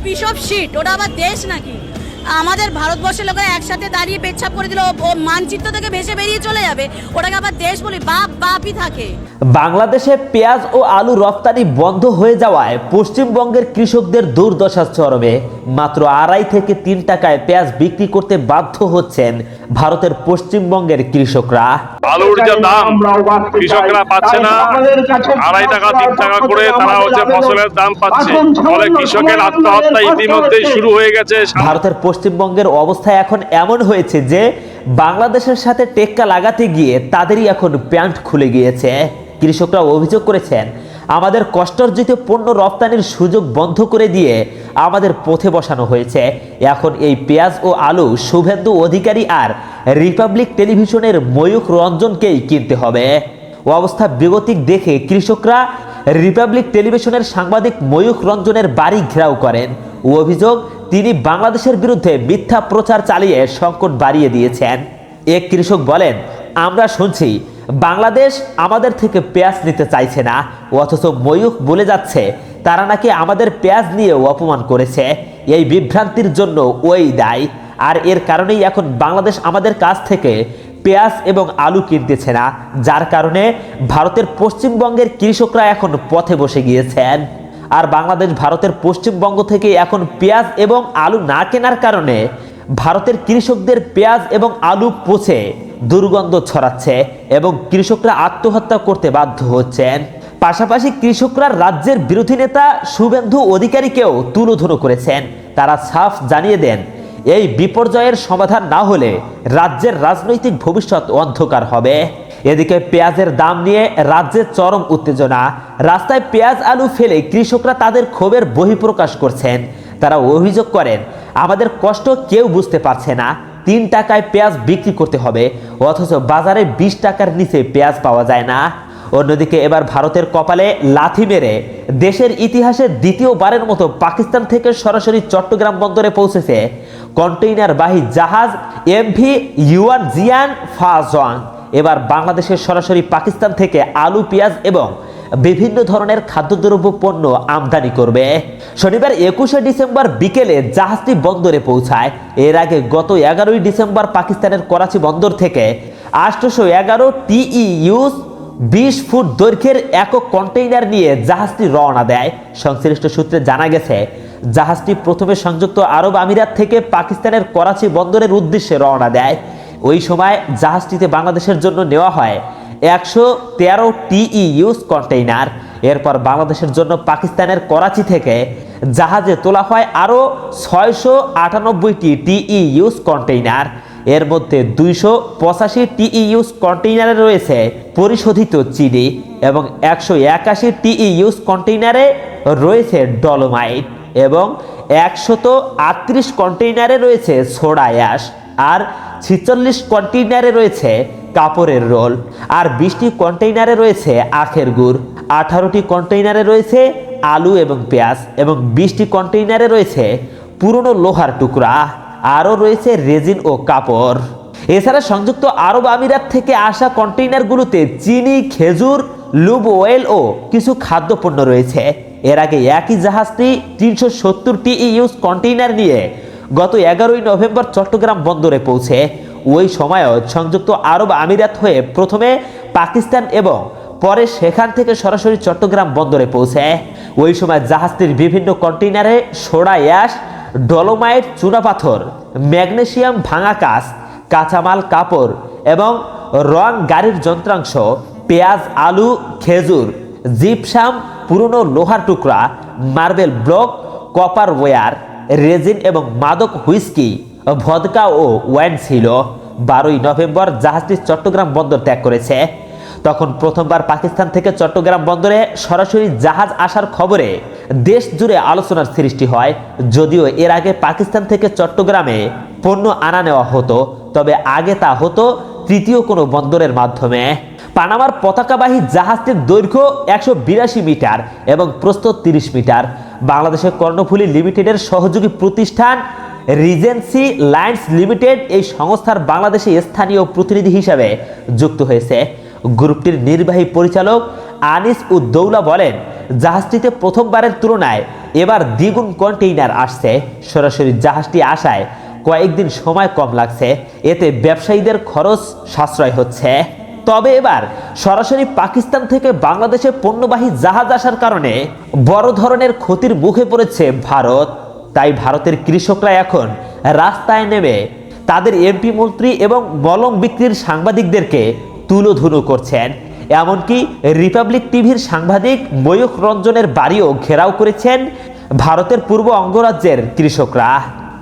Piece of shit, ওটা আবার দেশ নাকি? আমাদের ভারতবর্ষের লোকেরা একসাথে দাঁড়িয়ে পেচ্ছাপ করে দিল, ও মানচিত্র থেকে ভেসে বেরিয়ে চলে যাবে, ওটাকে আবার দেশ বলি? বাপ বাপই থাকে। বাংলাদেশে পেঁয়াজ ও আলু রপ্তানি বন্ধ হয়ে যাওয়ায় পশ্চিমবঙ্গের কৃষকদের দুর্দশার চরমে। মাত্র 2.5 থেকে 3 টাকায় পেঁয়াজ বিক্রি করতে বাধ্য হচ্ছেন ভারতের পশ্চিমবঙ্গের কৃষকরা। আলুর যে দাম কৃষকরা পাচ্ছে না, 2.5 টাকা 3 টাকা করে তারা হচ্ছে ফসলের দাম পাচ্ছে, ফলে কৃষকের আত্মহত্যা ইতিমধ্যেই শুরু হয়ে গেছে। ভারতের পশ্চিমবঙ্গের অবস্থা এখন এমন হয়েছে যে বাংলাদেশের সাথে টেক্কা লাগাতে গিয়ে তাদেরই এখন প্যান্ট খুলে গিয়েছে। কৃষকরা অভিযোগ করেছেন, আমাদের কষ্টার্জিত পণ্য রপ্তানির সুযোগ বন্ধ করে দিয়ে আমাদের পথে বসানো হয়েছে। এখন এই পেঁয়াজ ও আলু শুভেন্দু অধিকারী আর রিপাবলিক টেলিভিশনের ময়ূখ রঞ্জনকেই কিনতে হবে। অবস্থা বেগতিক দেখে কৃষকরা রিপাবলিক টেলিভিশনের সাংবাদিক ময়ূখ রঞ্জনের বাড়ি ঘেরাও করেন। অভিযোগ, তিনি বাংলাদেশের বিরুদ্ধে মিথ্যা প্রচার চালিয়ে সংকট বাড়িয়ে দিয়েছেন। এক কৃষক বলেন, আমরা শুনছি বাংলাদেশ আমাদের থেকে পেঁয়াজ নিতে চাইছে না, অথচ ময়ূখ বলে যাচ্ছে তারা নাকি আমাদের পেঁয়াজ নিয়ে অপমান করেছে। এই বিভ্রান্তির জন্য ওই দায়ী, আর এর কারণেই এখন বাংলাদেশ আমাদের কাছ থেকে পেঁয়াজ এবং আলু কিনতেছে না, যার কারণে ভারতের পশ্চিমবঙ্গের কৃষকরা এখন পথে বসে গিয়েছেন। আর বাংলাদেশ ভারতের পশ্চিমবঙ্গ থেকে এখন পেঁয়াজ এবং আলু না কেনার কারণে ভারতের কৃষকদের পেঁয়াজ এবং আলু পচে দুর্গন্ধ ছড়াচ্ছে এবং কৃষকরা আত্মহত্যা করতে বাধ্য হচ্ছেন। পাশাপাশি কৃষকরা রাজ্যের বিরোধী নেতা শুভেন্দু অধিকারীকেও তুলোধুনো করেছেন। তারা সাফ জানিয়ে দেন, এই বিপর্যয়ের সমাধান না হলে রাজ্যের রাজনৈতিক ভবিষ্যৎ অন্ধকার হবে। এদিকে পেঁয়াজের দাম নিয়ে রাজ্যের চরম উত্তেজনা। রাস্তায় পেঁয়াজ আলু ফেলে কৃষকরা তাদের ক্ষোভের বহিঃপ্রকাশ করছেন। তারা অভিযোগ করেন, আমাদের কষ্ট কেউ বুঝতে পারছে না, 3 টাকায় পেঁয়াজ বিক্রি করতে হবে, অথচ বাজারে 20 টাকার নিচে পেঁয়াজ পাওয়া যায় না। অন্যদিকে এবার ভারতের কপালে লাথি মেরে দেশের ইতিহাসে দ্বিতীয়বারের মতো পাকিস্তান থেকে সরাসরি চট্টগ্রাম বন্দরে পৌঁছেছে কন্টেইনারবাহী জাহাজ এমভি ইউয়ান জিয়ান ফাজওয়াং। এবার বাংলাদেশের সরাসরি পাকিস্তান থেকে আলু, পেঁয়াজ এবং বিভিন্ন ধরনের খাদ্যদ্রব্য পণ্য আমদানি করবে। শনিবার 21শে ডিসেম্বর বিকেলে জাহাজটি বন্দরে পৌঁছায়। এর আগে গত 11ই ডিসেম্বর পাকিস্তানের করাচি বন্দর থেকে 811 TEUs 20 ফুট দৈর্ঘ্যের একক কন্টেইনার নিয়ে জাহাজটি রওনা দেয়। সংশ্লিষ্ট সূত্রে জানা গেছে, জাহাজটি প্রথমে সংযুক্ত আরব আমিরাত থেকে পাকিস্তানের করাচি বন্দরের উদ্দেশ্যে রওনা দেয়। ওই সময় জাহাজটিতে বাংলাদেশের জন্য নেওয়া হয় 113 TEUs কন্টেইনার। এরপর বাংলাদেশের জন্য পাকিস্তানের করাচি থেকে জাহাজে তোলা হয় আরও 698টি TEUs কন্টেইনার। এর মধ্যে 285 TEUs কন্টেইনারে রয়েছে পরিশোধিত চিনি এবং 181 TEUs কন্টেইনারে রয়েছে ডলোমাইট এবং 138 কন্টেইনারে রয়েছে সোডা অ্যাশ, আর 46 কন্টেইনারে রয়েছে কাপড়ের রোল, আর 20টি কন্টেইনারে রয়েছে আখের গুড়, 18টি কন্টেইনারে রয়েছে আলু এবং পেঁয়াজ এবং 20টি কন্টেইনারে রয়েছে পুরনো লোহার টুকরা, আরও রয়েছে রেজিন ও কাপড়। এছাড়া সংযুক্ত আরব আমিরাত থেকে আসা কন্টেইনারগুলোতে চিনি, খেজুর, লুব অয়েল ও কিছু খাদ্যপণ্য রয়েছে। এর আগে একই জাহাজটি 370 TEUs কন্টেইনার নিয়ে গত 11ই নভেম্বর চট্টগ্রাম বন্দরে পৌঁছে। ওই সময়ও সংযুক্ত আরব আমিরাত হয়ে প্রথমে পাকিস্তান এবং পরে সেখান থেকে সরাসরি চট্টগ্রাম বন্দরে পৌঁছে। ওই সময় জাহাজটির বিভিন্ন কন্টেইনারে সোডা অ্যাশ, ডলোমাইট, চুনাপাথর, ম্যাগনেসিয়াম, ভাঙা কাঁচ, কাঁচামাল, কাপড় এবং রং গাড়ির যন্ত্রাংশ, পেঁয়াজ, আলু, খেজুর, জিপসাম, পুরনো লোহার টুকরা, marble block, copper wire, resin এবং মাদক হুইস্কি, ভদকা ও ওয়াইন ছিল। 12ই নভেম্বর জাহাজটি চট্টগ্রাম বন্দর ত্যাগ করেছে। তখন প্রথমবার পাকিস্তান থেকে চট্টগ্রাম বন্দরে সরাসরি জাহাজ আসার খবরে দেশ জুড়ে আলোচনার সৃষ্টি হয়। যদিও এর আগে পাকিস্তান থেকে চট্টগ্রামে পণ্য আনা নেওয়া হতো, তবে আগে তা হতো তৃতীয় কোনো বন্দরের মাধ্যমে। পানামার পতাকাবাহী জাহাজটির দৈর্ঘ্য 182 মিটার এবং প্রস্থ 30 মিটার। বাংলাদেশের কর্ণফুলী লিমিটেডের সহযোগী প্রতিষ্ঠান রিজেন্সি লাইন্স লিমিটেড এই সংস্থার বাংলাদেশে স্থানীয় প্রতিনিধি হিসাবে যুক্ত হয়েছে। গ্রুপটির নির্বাহী পরিচালক আনিস উদ্দৌলা বলেন, জাহাজটিতে প্রথমবারের তুলনায় এবার দ্বিগুণ কন্টেইনার আসছে। সরাসরি জাহাজটি আসায় কয়েকদিন সময় কম লাগছে, এতে ব্যবসায়ীদের খরচ সাশ্রয় হচ্ছে। তবে এবার সরাসরি পাকিস্তান থেকে বাংলাদেশে পণ্যবাহী জাহাজ আসার কারণে বড় ধরনের ক্ষতির মুখে পড়েছে ভারত। তাই ভারতের কৃষকরা এখন রাস্তায় নেমে তাদের এমপি মন্ত্রী এবং মলম বিক্রির সাংবাদিকদেরকে তুলোধুনো করছেন। এমনকি রিপাবলিক টিভির সাংবাদিক ময়ূখ রঞ্জনের বাড়িও ঘেরাও করেছেন ভারতের পূর্ব অঙ্গরাজ্যের কৃষকরা।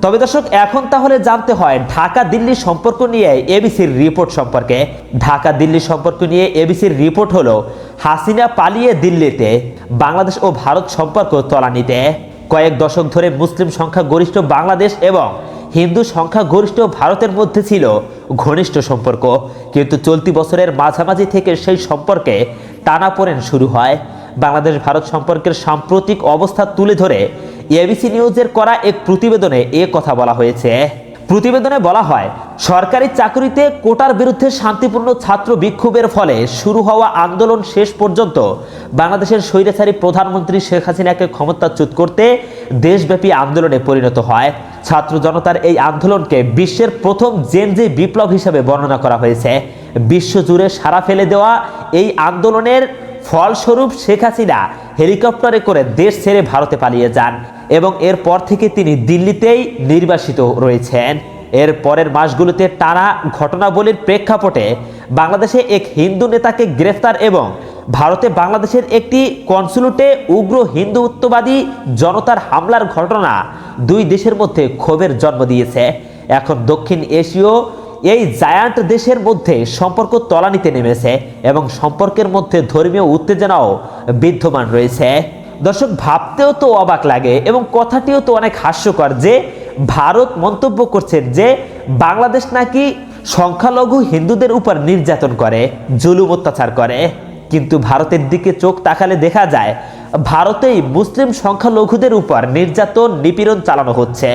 তবে দর্শক, এখন তাহলে জানতে হয় ঢাকা দিল্লি সম্পর্ক নিয়ে এবিসির রিপোর্ট সম্পর্কে। ঢাকা দিল্লি সম্পর্ক নিয়ে এবিসির রিপোর্ট হলো, হাসিনা পালিয়ে দিল্লিতে, বাংলাদেশ ও ভারত সম্পর্ক তলানিতে। কয়েক দশক ধরে মুসলিম সংখ্যা গরিষ্ঠ বাংলাদেশ এবং হিন্দু সংখ্যা গরিষ্ঠ ভারতের মধ্যে ছিল ঘনিষ্ঠ সম্পর্ক, কিন্তু চলতি বছরের মাঝামাঝি থেকে সেই সম্পর্কে টানাপোড়েন শুরু হয়। বাংলাদেশ ভারত সম্পর্কের সাম্প্রতিক অবস্থা তুলে ধরে এবিসি নিউজের করা এক প্রতিবেদনে এ কথা বলা হয়েছে। প্রতিবেদনে বলা হয়, সরকারি চাকরিতে কোটার বিরুদ্ধে শান্তিপূর্ণ ছাত্র বিক্ষোভের ফলে শুরু হওয়া আন্দোলন শেষ পর্যন্ত বাংলাদেশের স্বৈরাচারী প্রধানমন্ত্রী শেখ হাসিনাকে ক্ষমতাচ্যুত করতে দেশব্যাপী আন্দোলনে পরিণত হয়। ছাত্র জনতার এই আন্দোলনকে বিশ্বের প্রথম জেনজি বিপ্লব হিসেবে বর্ণনা করা হয়েছে। বিশ্বজুড়ে সাড়া ফেলে দেওয়া এই আন্দোলনের ফলস্বরূপ শেখ হাসিনা হেলিকপ্টারে করে দেশ ছেড়ে ভারতে পালিয়ে যান এবং এরপর থেকে তিনি দিল্লিতেই নির্বাসিত রয়েছেন। এর পরের মাসগুলোতে টানা ঘটনাবলীর প্রেক্ষাপটে বাংলাদেশে এক হিন্দু নেতাকে গ্রেফতার এবং ভারতে বাংলাদেশের একটি কনসুলেটে উগ্র হিন্দুত্ববাদী জনতার হামলার ঘটনা দুই দেশের মধ্যে ক্ষোভের জন্ম দিয়েছে। এখন দক্ষিণ এশীয় এই জায়ান্ট দেশের মধ্যে সম্পর্ক তলানিতে নেমেছে এবং সম্পর্কের মধ্যে ধর্মীয় উত্তেজনাও বিদ্যমান রয়েছে। দর্শক, ভাবতেও তো অবাক লাগে এবং কথাটিও তো অনেক হাস্যকর যে ভারত মন্তব্য করছেন যে বাংলাদেশ নাকি সংখ্যালঘু হিন্দুদের উপর নির্যাতন করে, জুলুম অত্যাচার করে, কিন্তু ভারতের দিকে চোখ তাকালে দেখা যায় ভারতেই মুসলিম সংখ্যালঘুদের উপর নির্যাতন নিপীড়ন চালানো হচ্ছে।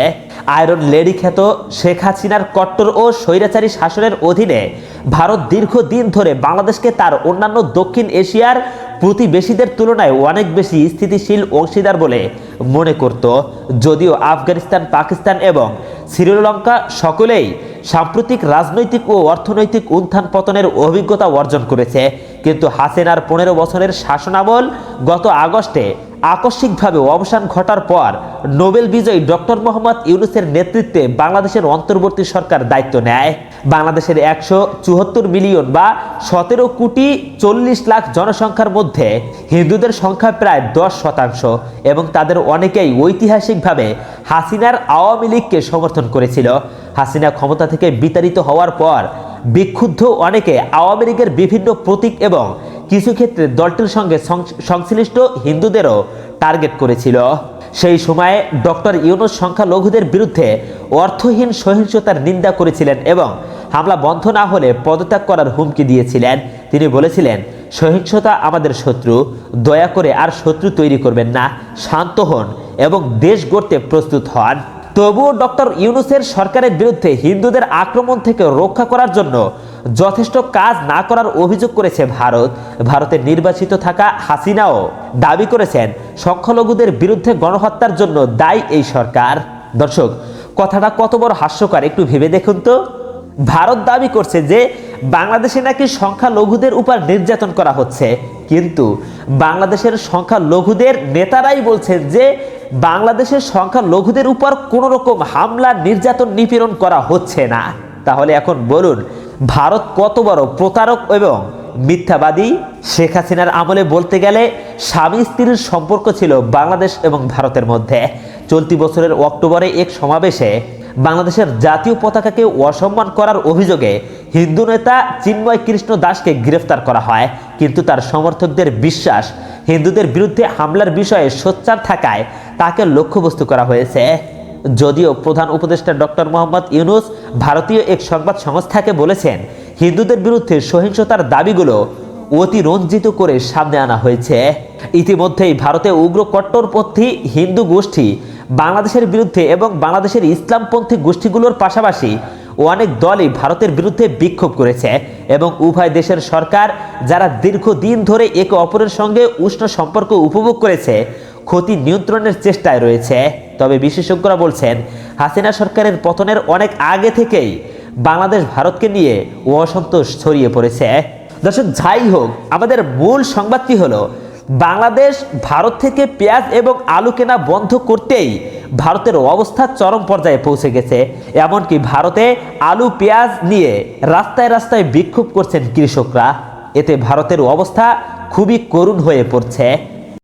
আয়রন লেডি খ্যাত শেখ হাসিনার কট্টর ও স্বৈরাচারী শাসনের অধীনে ভারত দীর্ঘদিন ধরে বাংলাদেশকে তার অন্যান্য দক্ষিণ এশিয়ার প্রতিবেশীদের তুলনায় অনেক বেশি স্থিতিশীল অংশীদার বলে মনে করত। যদিও আফগানিস্তান, পাকিস্তান এবং শ্রীলঙ্কা সকলেই সাম্প্রতিক রাজনৈতিক ও অর্থনৈতিক উত্থান পতনের অভিজ্ঞতা অর্জন করেছে, কিন্তু হাসিনার 15 বছরের শাসনামল গত আগস্টে আকস্মিকভাবে অবসান ঘটার পর নোবেল বিজয়ী ডক্টর মোহাম্মদ ইউনূসের নেতৃত্বে বাংলাদেশের অন্তর্বর্তী সরকার দায়িত্ব নেয়। বাংলাদেশের 174 মিলিয়ন বা 17 কোটি 40 লাখ জনসংখ্যার মধ্যে হিন্দুদের সংখ্যা প্রায় 10% এবং তাদের অনেকেই ঐতিহাসিকভাবে হাসিনার আওয়ামী লীগকে সমর্থন করেছিল। হাসিনা ক্ষমতা থেকে বিতাড়িত হওয়ার পর বিক্ষুব্ধ অনেকে আওয়ামী লীগের বিভিন্ন প্রতীক এবং কিছু ক্ষেত্রে দলটির সঙ্গে সংশ্লিষ্ট হিন্দুদেরও টার্গেট করেছিল। সেই সময়ে ডক্টর ইউনূস সংখ্যালঘুদের বিরুদ্ধে অর্থহীন সহিংসতার নিন্দা করেছিলেন এবং হামলা বন্ধ না হলে পদত্যাগ করার হুমকি দিয়েছিলেন। তিনি বলেছিলেন, সহিংসতা আমাদের শত্রু, দয়া করে আর শত্রু তৈরি করবেন না, শান্ত হন এবং দেশ গড়তে প্রস্তুত হন। তবুও ডক্টর ইউনূসের সরকারের বিরুদ্ধে হিন্দুদের আক্রমণ থেকে রক্ষা করার জন্য যথেষ্ট কাজ না করার অভিযোগ করেছে ভারত। ভারতের নির্বাচিত থাকা হাসিনাও দাবি করেছেন সংখ্যালঘুদের বিরুদ্ধে গণহত্যার জন্য দায়ী এই সরকার। দর্শক, কথাটা কত বড় হাস্যকর একটু ভেবে দেখুন তো। ভারত দাবি করছে যে বাংলাদেশে নাকি সংখ্যালঘুদের উপর নির্যাতন করা হচ্ছে, কিন্তু বাংলাদেশের সংখ্যালঘুদের নেতারাই বলছেন যে বাংলাদেশের সংখ্যালঘুদের উপর কোনো রকম হামলা, নির্যাতন, নিপীড়ন করা হচ্ছে না। তাহলে এখন বলুন, ভারত কত বড় প্রতারক এবং মিথ্যাবাদী। শেখ হাসিনার আমলে বলতে গেলে স্বামী স্ত্রীর সম্পর্ক ছিল বাংলাদেশ এবং ভারতের মধ্যে। চলতি বছরের অক্টোবরে এক সমাবেশে বাংলাদেশের জাতীয় পতাকাকে অসম্মান করার অভিযোগে হিন্দু নেতা চিন্ময় কৃষ্ণ দাসকে গ্রেফতার করা হয়, কিন্তু তার সমর্থকদের বিশ্বাস হিন্দুদের বিরুদ্ধে হামলার বিষয়ে সোচ্চার থাকায় তাকে লক্ষ্যবস্তু করা হয়েছে। যদিও প্রধান উপদেষ্টা ডক্টর মোহাম্মদ ইউনূস ভারতীয় এক সংবাদ সংস্থাকে বলেছেন, হিন্দুদের বিরুদ্ধে সহিংসতার দাবিগুলো অতিরঞ্জিত করে সামনে আনা হয়েছে। ইতিমধ্যেই ভারতে উগ্র কট্টরপন্থী হিন্দু গোষ্ঠী বাংলাদেশের বিরুদ্ধে এবং বাংলাদেশের ইসলামপন্থী গোষ্ঠীগুলোর পাশাপাশি অনেক দলই ভারতের বিরুদ্ধে বিক্ষোভ করেছে এবং উভয় দেশের সরকার, যারা দীর্ঘদিন ধরে একে অপরের সঙ্গে উষ্ণ সম্পর্ক উপভোগ করেছে, ক্ষতি নিয়ন্ত্রণের চেষ্টায় রয়েছে। তবে বিশেষজ্ঞরা বলছেন, হাসিনা সরকারের পতনের অনেক আগে থেকেই বাংলাদেশ ভারতকে নিয়ে অসন্তোষ ছড়িয়ে পড়েছে। দর্শক, যাই হোক, আমাদের মূল সংবাদটি হলো বাংলাদেশ ভারত থেকে পেঁয়াজ এবং আলু কেনা বন্ধ করতেই ভারতের অবস্থা চরম পর্যায়ে পৌঁছে গেছে। এমনকি ভারতে আলু পেঁয়াজ নিয়ে রাস্তায় রাস্তায় বিক্ষোভ করছেন কৃষকরা। এতে ভারতের অবস্থা খুবই করুণ হয়ে পড়ছে।